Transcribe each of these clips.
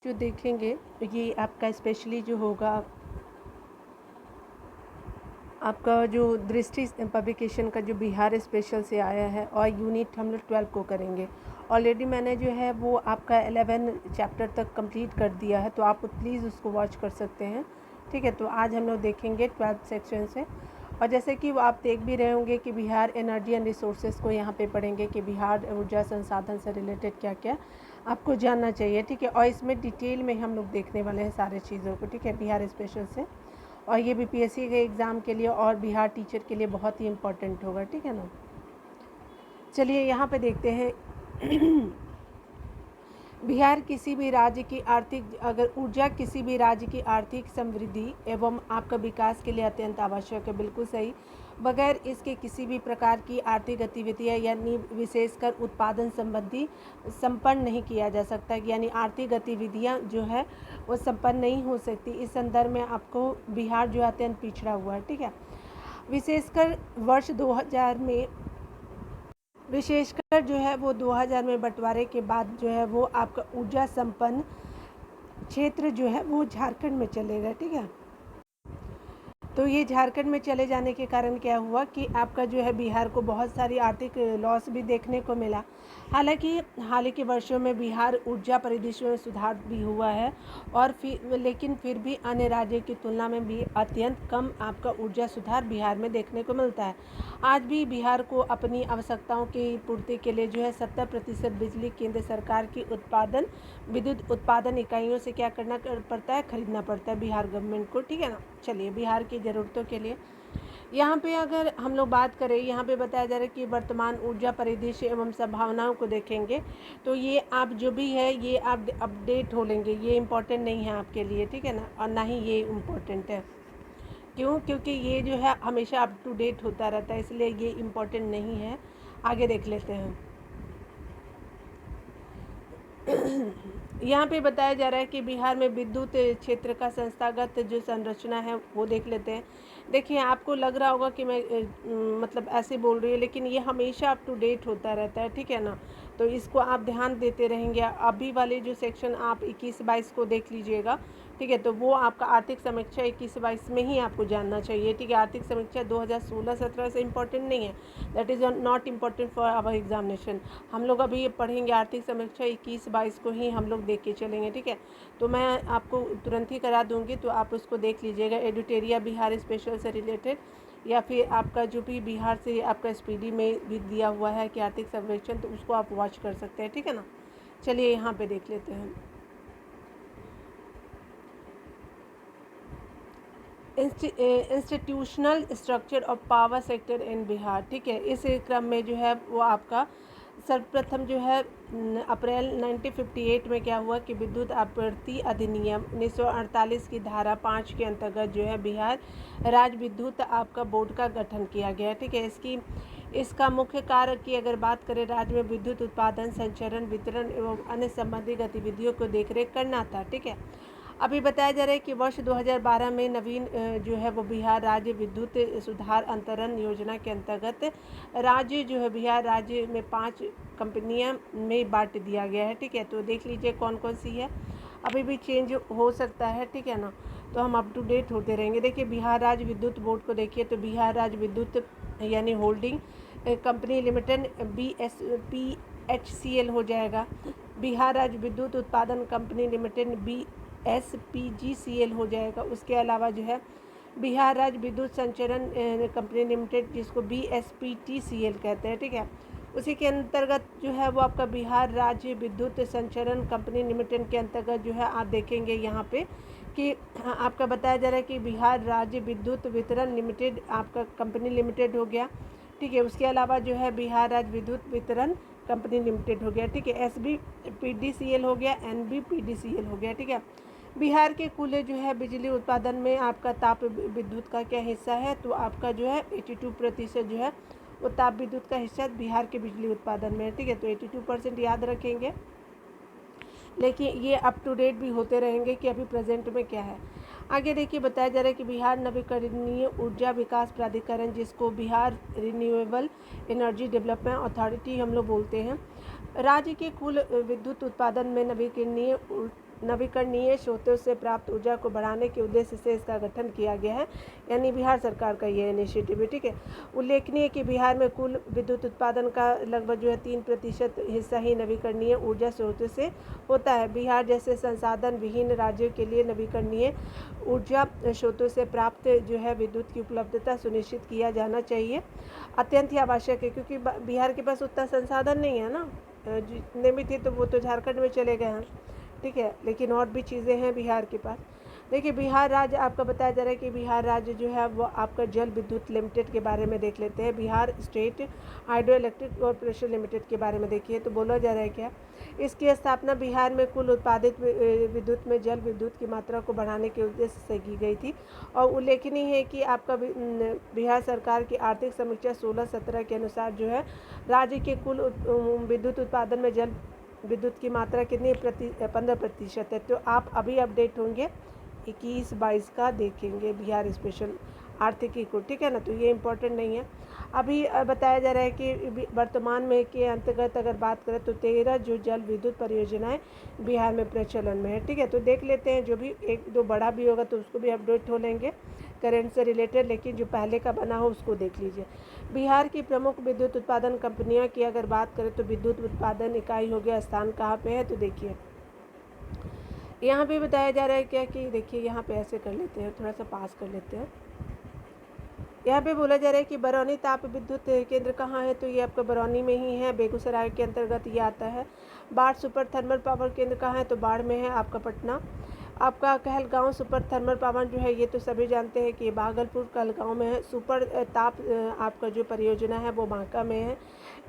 जो देखेंगे ये आपका स्पेशली जो होगा आपका जो दृष्टि पब्लिकेशन का जो बिहार स्पेशल से आया है और यूनिट हम लोग 12 को करेंगे। ऑलरेडी मैंने जो है वो आपका 11 चैप्टर तक कंप्लीट कर दिया है, तो आप प्लीज़ उसको वॉच कर सकते हैं। ठीक है, तो आज हम लोग देखेंगे 12th सेक्शन से। और जैसे कि वो आप देख भी रहे होंगे कि बिहार एनर्जी एंड रिसोर्सेज को यहाँ पे पढ़ेंगे कि बिहार ऊर्जा संसाधन से रिलेटेड क्या क्या आपको जानना चाहिए। ठीक है, और इसमें डिटेल में हम लोग देखने वाले हैं सारे चीज़ों को। ठीक है, बिहार स्पेशल से, और ये बीपीएससी के एग्ज़ाम के लिए और बिहार टीचर के लिए बहुत ही इम्पोर्टेंट होगा। ठीक है ना, चलिए यहाँ पे देखते हैं। बिहार किसी भी राज्य की आर्थिक अगर ऊर्जा किसी भी राज्य की आर्थिक समृद्धि एवं आपका विकास के लिए अत्यंत आवश्यक है। बिल्कुल सही। बगैर इसके किसी भी प्रकार की आर्थिक गतिविधियाँ यानी विशेषकर उत्पादन संबंधी संपन्न नहीं किया जा सकता, यानी आर्थिक गतिविधियाँ जो है वो संपन्न नहीं हो सकती। इस संदर्भ में आपको बिहार जो अत्यंत पिछड़ा हुआ है। ठीक है, विशेषकर वर्ष 2000 में विशेषकर जो है वो 2000 में बंटवारे के बाद जो है वो आपका ऊर्जा संपन्न क्षेत्र जो है वो झारखंड में चलेगा। ठीक है, तो ये झारखंड में चले जाने के कारण क्या हुआ कि आपका जो है बिहार को बहुत सारी आर्थिक लॉस भी देखने को मिला। हालांकि हाल के वर्षों में बिहार ऊर्जा परिदृश्य में सुधार भी हुआ है, और लेकिन फिर भी अन्य राज्यों की तुलना में भी अत्यंत कम आपका ऊर्जा सुधार बिहार में देखने को मिलता है। आज भी बिहार को अपनी आवश्यकताओं की पूर्ति के लिए जो है 70% बिजली केंद्र सरकार की विद्युत उत्पादन इकाइयों से क्या करना पड़ता है, खरीदना पड़ता है बिहार गवर्नमेंट को। ठीक है ना, चलिए बिहार की ज़रूरतों के लिए यहाँ पे अगर हम लोग बात करें, यहाँ पे बताया जा रहा है कि वर्तमान ऊर्जा परिदृश्य एवं संभावनाओं को देखेंगे, तो ये आप जो भी है ये आप अपडेट हो लेंगे, ये इम्पोर्टेंट नहीं है आपके लिए। ठीक है ना, और ना ही ये इम्पोर्टेंट है। क्यों? क्योंकि ये जो है हमेशा अप टू डेट होता रहता है, इसलिए ये इम्पोर्टेंट नहीं है। आगे देख लेते हैं। यहाँ पे बताया जा रहा है कि बिहार में विद्युत क्षेत्र का संस्थागत जो संरचना है वो देख लेते हैं। देखिए, आपको लग रहा होगा कि मैं मतलब ऐसे बोल रही हूँ, लेकिन ये हमेशा अप टू डेट होता रहता है। ठीक है ना, तो इसको आप ध्यान देते रहेंगे। अभी वाले जो सेक्शन आप 21-22 को देख लीजिएगा। ठीक है, तो वो आपका आर्थिक समीक्षा 21-22 में ही आपको जानना चाहिए। ठीक है, आर्थिक समीक्षा 2016-17 से इम्पोर्टेंट नहीं है, that is not important for our examination. हम लोग अभी पढ़ेंगे आर्थिक समीक्षा 21-22 को ही हम लोग देख के चलेंगे। ठीक है, तो मैं आपको तुरंत ही करा दूंगी, तो आप उसको देख लीजिएगा। एडिटेरिया बिहार स्पेशल से रिलेटेड, या फिर आपका जो भी बिहार से आपका स्पीडी में भी दिया हुआ है कि आर्थिक सर्वेक्षण, तो उसको आप वॉच कर सकते हैं। ठीक है ना, चलिए यहाँ पे देख लेते हैं। Institutional structure of power sector in Bihar. ठीक है, इस क्रम में जो है वो आपका सर्वप्रथम जो है अप्रैल 1958 में क्या हुआ कि विद्युत आपूर्ति अधिनियम 1948 की धारा 5 के अंतर्गत जो है बिहार राज्य विद्युत आपका बोर्ड का गठन किया गया। ठीक है, इसका मुख्य कार्य की अगर बात करें, राज्य में विद्युत उत्पादन, संचरण, वितरण एवं अन्य संबंधी गतिविधियों को देखरेख करना था। ठीक है, अभी बताया जा रहा है कि वर्ष 2012 में नवीन जो है वो बिहार राज्य विद्युत सुधार अंतरण योजना के अंतर्गत राज्य जो है बिहार राज्य में 5 कंपनियां में बांट दिया गया है। ठीक है, तो देख लीजिए कौन कौन सी है, अभी भी चेंज हो सकता है। ठीक है ना, तो हम अप टू डेट होते रहेंगे। देखिए, बिहार राज्य विद्युत बोर्ड को देखिए, तो बिहार राज्य विद्युत यानी होल्डिंग कंपनी लिमिटेड BSPHCL हो जाएगा। बिहार राज्य विद्युत उत्पादन कंपनी लिमिटेड BSPGCL हो जाएगा। उसके अलावा जो है बिहार राज्य विद्युत संचरण कंपनी लिमिटेड, जिसको BSPTCL कहते हैं। ठीक है, उसी के अंतर्गत जो है वो आपका बिहार राज्य विद्युत संचरण कंपनी लिमिटेड के अंतर्गत जो है आप देखेंगे यहाँ पे कि आपका बताया जा रहा है कि बिहार राज्य विद्युत वितरण लिमिटेड आपका कंपनी लिमिटेड हो गया। ठीक है, उसके अलावा जो है बिहार राज्य विद्युत वितरण कंपनी लिमिटेड हो गया। ठीक है, SBPDCL हो गया, NBPDCL हो गया। ठीक है, बिहार के कुल जो है बिजली उत्पादन में आपका ताप विद्युत का क्या हिस्सा है, तो आपका जो है 82% जो है वो ताप विद्युत का हिस्सा बिहार के बिजली उत्पादन में है। ठीक है, तो 82% याद रखेंगे, लेकिन ये अप टू डेट भी होते रहेंगे कि अभी प्रेजेंट में क्या है। आगे देखिए, बताया जा रहा है कि बिहार नवीकरणीय ऊर्जा विकास प्राधिकरण, जिसको Bihar renewable energy development authority हम लोग बोलते हैं, राज्य के कुल विद्युत उत्पादन में नवीकरणीय नवीकरणीय स्रोतों से प्राप्त ऊर्जा को बढ़ाने के उद्देश्य से इसका गठन किया गया है, यानी बिहार सरकार का ये इनिशिएटिव है। ठीक है, उल्लेखनीय है कि बिहार में कुल विद्युत उत्पादन का लगभग जो है 3% हिस्सा ही नवीकरणीय ऊर्जा स्रोतों से होता है। बिहार जैसे संसाधन विहीन राज्यों के लिए नवीकरणीय ऊर्जा स्रोतों से प्राप्त जो है विद्युत की उपलब्धता सुनिश्चित किया जाना चाहिए, अत्यंत ही आवश्यक है, क्योंकि बिहार के पास उतना संसाधन नहीं है ना। जितने भी थे तो वो तो झारखंड में चले गए हैं। ठीक है, लेकिन और भी चीज़ें हैं बिहार के पास। देखिए, बिहार राज्य आपका बताया जा रहा है कि बिहार राज्य जो है वो आपका जल विद्युत लिमिटेड के बारे में देख लेते हैं। Bihar state hydro electric corporation limited के बारे में देखिए, तो बोला जा रहा है क्या, इसकी स्थापना बिहार में कुल उत्पादित विद्युत में जल विद्युत की मात्रा को बढ़ाने के उद्देश्य से की गई थी। और उल्लेखनीय है कि आपका बिहार सरकार की आर्थिक समीक्षा 16-17 के अनुसार जो है राज्य के कुल विद्युत उत्पादन में जल विद्युत की मात्रा कितनी 15% है। तो आप अभी अपडेट होंगे 21-22 का देखेंगे बिहार स्पेशल आर्थिकी को। ठीक है ना, तो ये इम्पोर्टेंट नहीं है। अभी बताया जा रहा है कि वर्तमान में के अंतर्गत अगर बात करें तो 13 जो जल विद्युत परियोजनाएं बिहार में प्रचलन में है। ठीक है, तो देख लेते हैं, जो भी एक दो बड़ा भी होगा तो उसको भी अपडेट हो लेंगे करेंट से रिलेटेड, लेकिन जो पहले का बना हो उसको देख लीजिए। बिहार की प्रमुख विद्युत उत्पादन कंपनियां की अगर बात करें तो विद्युत उत्पादन इकाई हो गया, स्थान कहाँ पे है, तो देखिए यहाँ पे बताया जा रहा है क्या कि देखिए यहाँ पे ऐसे कर लेते हैं, थोड़ा सा पास कर लेते हैं। यहाँ पे बोला जा रहा है कि बरौनी ताप विद्युत केंद्र कहाँ है, तो ये आपका बरौनी में ही है, बेगूसराय के अंतर्गत ये आता है। बाढ़ सुपर थर्मल पावर केंद्र कहाँ है, तो बाढ़ में है आपका पटना। आपका कहलगांव सुपर थर्मल पावर जो है ये तो सभी जानते हैं कि भागलपुर कहलगांव में है। सुपर ताप आपका जो परियोजना है वो बांका में है।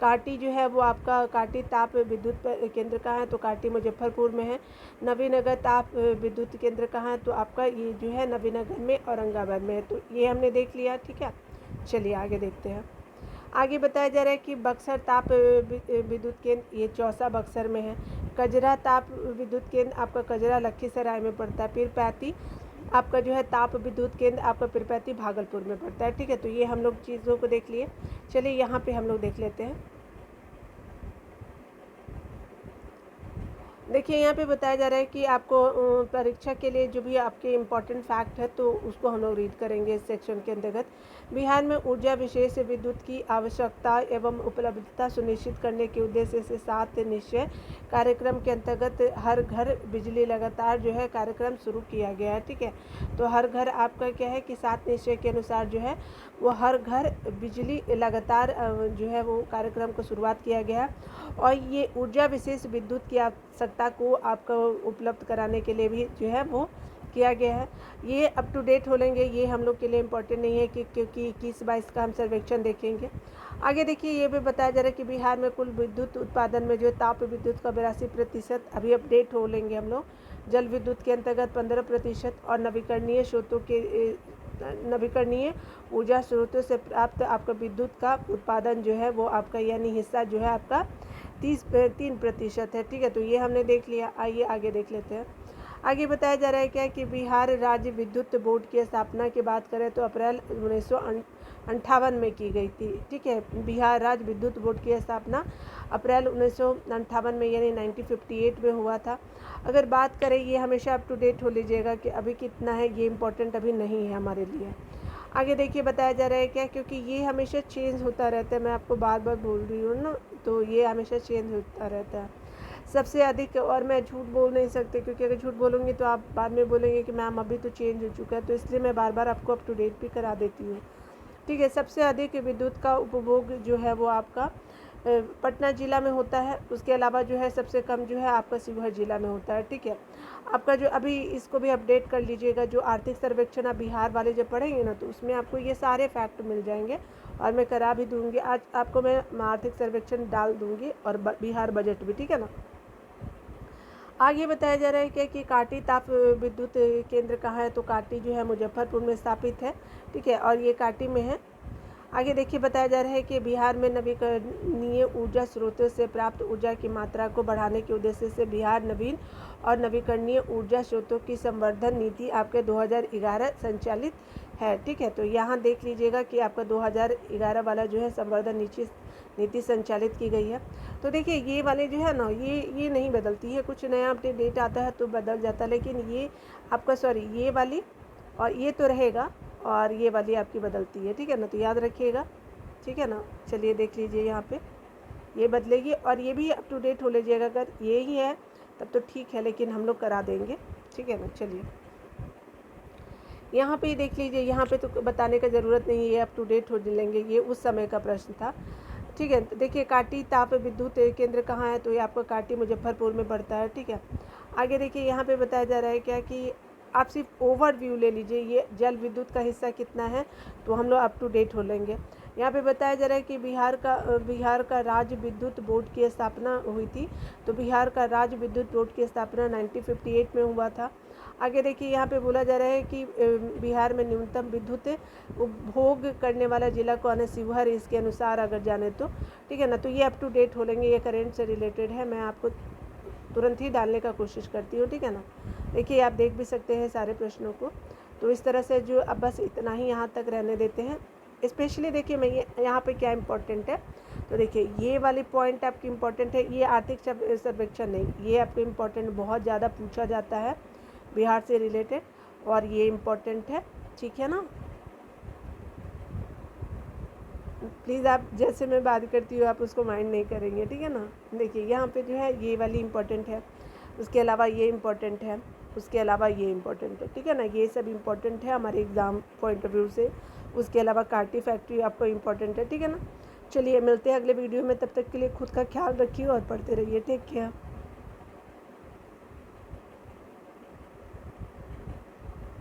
काटी जो है वो आपका काटी ताप विद्युत केंद्र कहाँ है, तो काटी मुजफ्फरपुर में है। नवीनगर ताप विद्युत केंद्र कहाँ है, तो आपका ये जो है नवीनगर में औरंगाबाद में है। तो ये हमने देख लिया। ठीक है, चलिए आगे देखते हैं। आगे बताया जा रहा है कि बक्सर ताप विद्युत केंद्र ये चौसा बक्सर में है। कजरा ताप विद्युत केंद्र आपका कजरा लखीसराय में पड़ता है। पीरपैंती आपका जो है ताप विद्युत केंद्र आपका पीरपैंती भागलपुर में पड़ता है। ठीक है, तो ये हम लोग चीज़ों को देख लिए। चलिए यहाँ पे हम लोग देख लेते हैं। देखिए यहाँ पे बताया जा रहा है कि आपको परीक्षा के लिए जो भी आपके इम्पॉर्टेंट फैक्ट है तो उसको हम लोग रीड करेंगे इस सेक्शन के अंतर्गत। बिहार में ऊर्जा विशेष विद्युत की आवश्यकता एवं उपलब्धता सुनिश्चित करने के उद्देश्य से 7 निश्चय कार्यक्रम के अंतर्गत हर घर बिजली लगातार जो है कार्यक्रम शुरू किया गया है। ठीक है, तो हर घर आपका क्या है कि 7 निश्चय के अनुसार जो है वो हर घर बिजली लगातार जो है वो कार्यक्रम को शुरुआत किया गया। और ये ऊर्जा विशेष विद्युत की आवश्यकता को आपको उपलब्ध कराने के लिए भी जो है वो किया गया है। ये अप टू डेट हो लेंगे, ये हम लोग के लिए इम्पोर्टेंट नहीं है कि क्योंकि 21-22 का हम सर्वेक्षण देखेंगे। आगे देखिए ये भी बताया जा रहा है कि बिहार में कुल विद्युत उत्पादन में जो ताप विद्युत का 82% अभी अपडेट हो लेंगे हम लोग। जल विद्युत के अंतर्गत 15% और नवीकरणीय स्रोतों के नवीकरणीय ऊर्जा स्रोतों से प्राप्त आपका विद्युत का उत्पादन जो है वो आपका यानी हिस्सा जो है आपका 3% है। ठीक है, तो ये हमने देख लिया। आइए आगे देख लेते हैं। आगे बताया जा रहा है क्या कि बिहार राज्य विद्युत बोर्ड की स्थापना की बात करें तो अप्रैल 1958 में की गई थी। ठीक है, बिहार राज्य विद्युत बोर्ड की स्थापना अप्रैल 1958 में यानी 1958 में हुआ था। अगर बात करें, ये हमेशा अप टू डेट हो लीजिएगा कि अभी कितना है, ये इम्पोर्टेंट अभी नहीं है हमारे लिए। आगे देखिए बताया जा रहा है क्या, क्योंकि ये हमेशा चेंज होता रहता है, मैं आपको बार बार बोल रही हूँ ना, तो ये हमेशा चेंज होता रहता है सबसे अधिक। और मैं झूठ बोल नहीं सकती, क्योंकि अगर झूठ बोलूँगी तो आप बाद में बोलेंगे कि मैम अभी तो चेंज हो चुका है, तो इसलिए मैं बार बार आपको अप टू डेट भी करा देती हूँ। ठीक है, सबसे अधिक विद्युत का उपभोग जो है वो आपका पटना ज़िला में होता है। उसके अलावा जो है सबसे कम जो है आपका शिवहर ज़िला में होता है। ठीक है, आपका जो अभी इसको भी अपडेट कर लीजिएगा, जो आर्थिक सर्वेक्षण आप बिहार वाले जब पढ़ेंगे ना तो उसमें आपको ये सारे फैक्ट मिल जाएंगे और मैं करा भी दूँगी। आज आपको मैं आर्थिक सर्वेक्षण डाल दूँगी और बिहार बजट भी। ठीक है ना। आगे बताया जा रहा है क्या कि काटी ताप विद्युत केंद्र कहाँ है, तो काटी जो है मुजफ्फरपुर में स्थापित है। ठीक है, और ये काटी में है। आगे देखिए बताया जा रहा है कि बिहार में नवीकरणीय ऊर्जा स्रोतों से प्राप्त ऊर्जा की मात्रा को बढ़ाने के उद्देश्य से बिहार नवीन और नवीकरणीय ऊर्जा स्रोतों की संवर्धन नीति आपके 2011 संचालित है। ठीक है, तो यहाँ देख लीजिएगा कि आपका 2011 वाला जो है संवर्धन नीति संचालित की गई है। तो देखिए ये वाले जो है ना, ये नहीं बदलती है, कुछ नया अपडेट डेट आता है तो बदल जाता है, लेकिन ये आपका सॉरी ये वाली और ये तो रहेगा और ये वाली आपकी बदलती है, ठीक है ना, तो याद रखिएगा, ठीक है ना। चलिए देख लीजिए यहाँ पे ये बदलेगी और ये भी अप टू डेट हो लीजिएगा, अगर ये ही है तब तो ठीक है, लेकिन हम लोग करा देंगे, ठीक है ना। चलिए यहाँ पे देख लीजिए, यहाँ पे तो बताने का ज़रूरत नहीं है, ये अप टू डेट हो लेंगे, ये उस समय का प्रश्न था, ठीक है। तो देखिए काटी ताप विद्युत केंद्र कहाँ है, तो ये आपका काटी मुजफ्फरपुर में पड़ता है, ठीक है। आगे देखिए यहाँ पे बताया जा रहा है क्या कि आप सिर्फ ओवरव्यू ले लीजिए, ये जल विद्युत का हिस्सा कितना है, तो हम लोग अप टू डेट हो लेंगे। यहाँ पे बताया जा रहा है कि बिहार का राज्य विद्युत बोर्ड की स्थापना हुई थी, तो बिहार का राज्य विद्युत बोर्ड की स्थापना 1958 में हुआ था। आगे देखिए यहाँ पे बोला जा रहा है कि बिहार में न्यूनतम विद्युत उपभोग करने वाला जिला कौन है, शिवहर, इसके अनुसार अगर जाने तो, ठीक है ना। तो ये अप टू डेट हो लेंगे, ये करेंट से रिलेटेड है, मैं आपको तुरंत ही डालने का कोशिश करती हूँ, ठीक है ना। देखिए आप देख भी सकते हैं सारे प्रश्नों को, तो इस तरह से जो अब बस इतना ही यहाँ तक रहने देते हैं। स्पेशली देखिए मैं यहाँ पे क्या इम्पोर्टेंट है, तो देखिए ये वाली पॉइंट आपकी इम्पोर्टेंट है, ये आर्थिक सर्वेक्षण नहीं, ये आपको इम्पोर्टेंट बहुत ज़्यादा पूछा जाता है बिहार से रिलेटेड, और ये इम्पोर्टेंट है, ठीक है ना। प्लीज़ आप जैसे मैं बात करती हूँ आप उसको माइंड नहीं करेंगे, ठीक है ना। देखिए यहाँ पे जो है ये वाली इम्पोर्टेंट है, उसके अलावा ये इम्पोर्टेंट है, उसके अलावा ये इम्पोर्टेंट है, ठीक है ना। ये सब इम्पोर्टेंट है हमारे एग्ज़ाम पॉइंट ऑफ व्यू से। उसके अलावा कार्टी फैक्ट्री आपको इम्पोर्टेंट है, ठीक है ना। चलिए मिलते हैं अगले वीडियो में, तब तक के लिए खुद का ख्याल रखिए और पढ़ते रहिए, टेक केयर।